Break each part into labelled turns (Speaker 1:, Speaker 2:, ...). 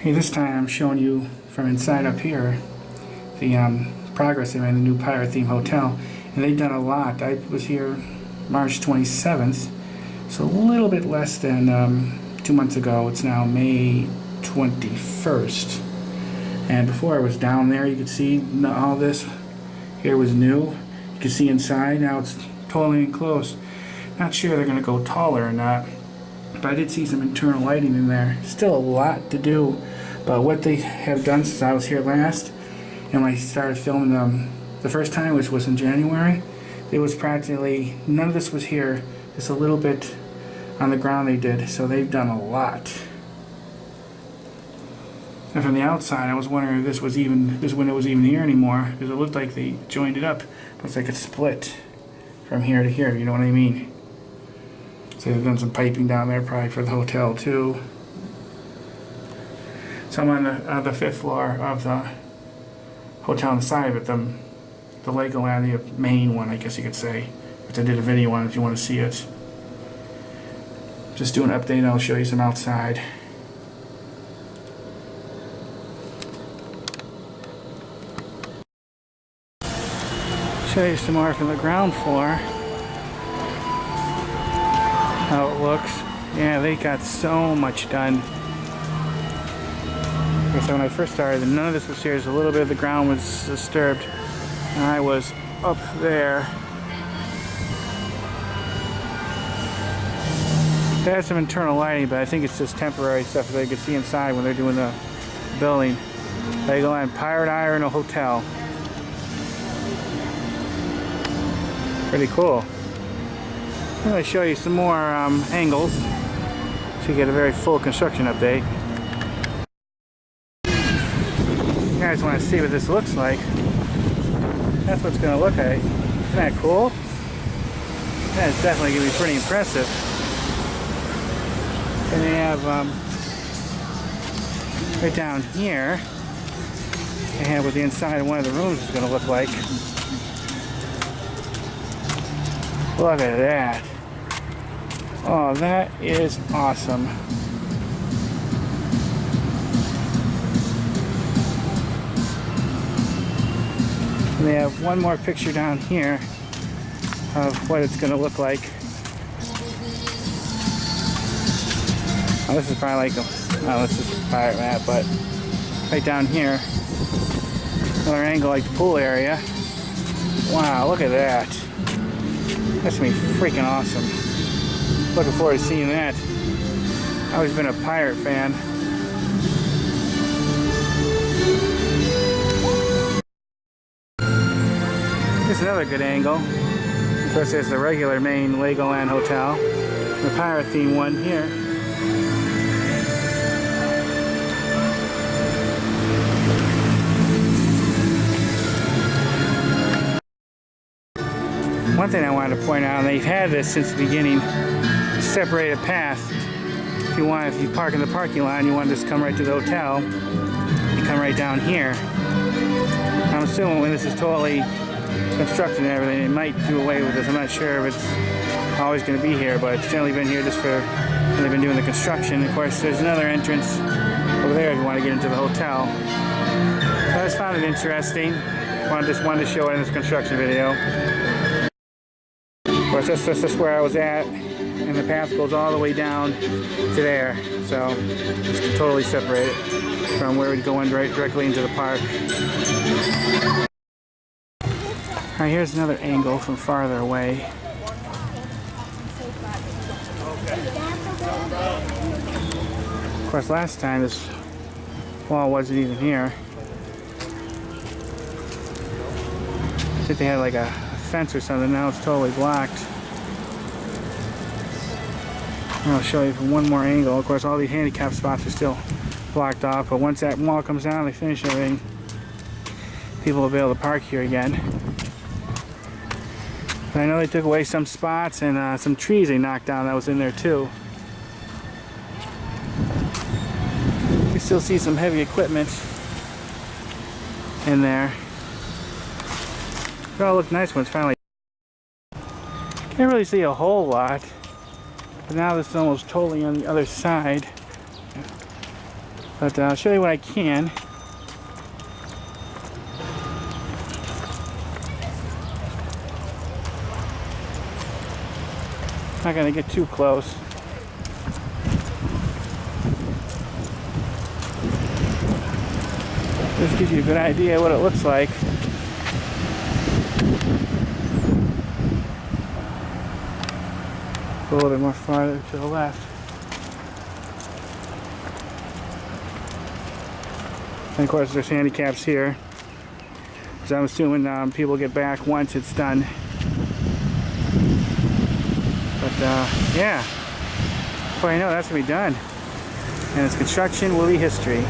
Speaker 1: Hey, this time I'm showing you from inside up here the progress they made in the new pirate theme hotel, and they've done a lot. I was here March 27th, so a little bit less than 2 months ago. It's now May 21st, and before I was down there, you could see all this here was new. You can see inside. Now it's totally enclosed. Not sure they're going to go taller or not, but I did see some internal lighting in there. Still a lot to do, but what they have done since I was here last, and when I started filming the first time, which was in January, it was practically none of this was here. Just a little bit on the ground they did, so they've done a lot. And from the outside, I was wondering if this window was even here anymore, because it looked like they joined it up. Looks like it's split from here to here, you know what I mean? So they've done some piping down there, probably for the hotel too. So I'm on the 5th floor of the hotel on the side of it, the LEGOLAND, the main one, I guess you could say, which I did a video on if you want to see it. Just do an update and I'll show you some outside. Show you some more from the ground floor. How it looks. Yeah, they got so much done. So when I first started, none of this was here. Just a little bit of the ground was disturbed. And I was up there. They had some internal lighting, but I think it's just temporary stuff that they could see inside when they're doing the building. LEGOLAND Pirate Iron Hotel. Pretty cool. I'm going to show you some more angles so you get a very full construction update. You guys want to see what this looks like? That's what it's going to look like. Isn't that cool? That's definitely going to be pretty impressive. And they have right down here, they have what the inside of one of the rooms is going to look like. Look at that. Oh, that is awesome. And they have one more picture down here of what it's going to look like. Oh, this is probably like this is a pirate map, but right down here, another angle like the pool area. Wow, look at that. That's gonna be freaking awesome. Looking forward to seeing that. I've always been a pirate fan. Here's another good angle. Of course, there's the regular main LEGOLAND hotel. The pirate theme one here. One thing I wanted to point out, and they've had this since the beginning, separated path. If you park in the parking lot and you want to just come right to the hotel, you come right down here. I'm assuming when this is totally constructed and everything, it might do away with this. I'm not sure if it's always going to be here, but it's generally been here just for when they've been doing the construction. Of course, there's another entrance over there if you want to get into the hotel. So I just found it interesting. Just wanted to show it in this construction video. Of course, that's just where I was at, and the path goes all the way down to there, so it's totally separated from where we'd go in directly into the park. Alright, here's another angle from farther away. Of course, last time this wall wasn't even here. I think they had like a fence or something. Now it's totally blocked. I'll show you from one more angle. Of course, all these handicap spots are still blocked off, but once that wall comes down, they finish everything, people will be able to park here again. But I know they took away some spots and some trees they knocked down that was in there too. You still see some heavy equipment in there. It all looked nice when it's finally. Can't really see a whole lot, but now this is almost totally on the other side. But I'll show you what I can. Not gonna get too close. This gives you a good idea what it looks like. A little bit more farther to the left. And of course there's handicaps here. So I'm assuming people get back once it's done. But yeah, before I know that's gonna be done. And its construction will be history.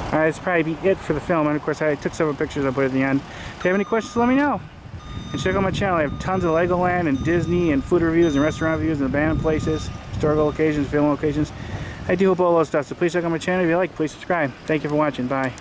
Speaker 1: Alright, that's probably be it for the film. And of course I took several pictures I'll put at the end. If you have any questions, let me know. And check out my channel. I have tons of Legoland and Disney and food reviews and restaurant reviews and abandoned places, historical locations, film locations. I do hope all those stuff. So please check out my channel. If you like, please subscribe. Thank you for watching. Bye.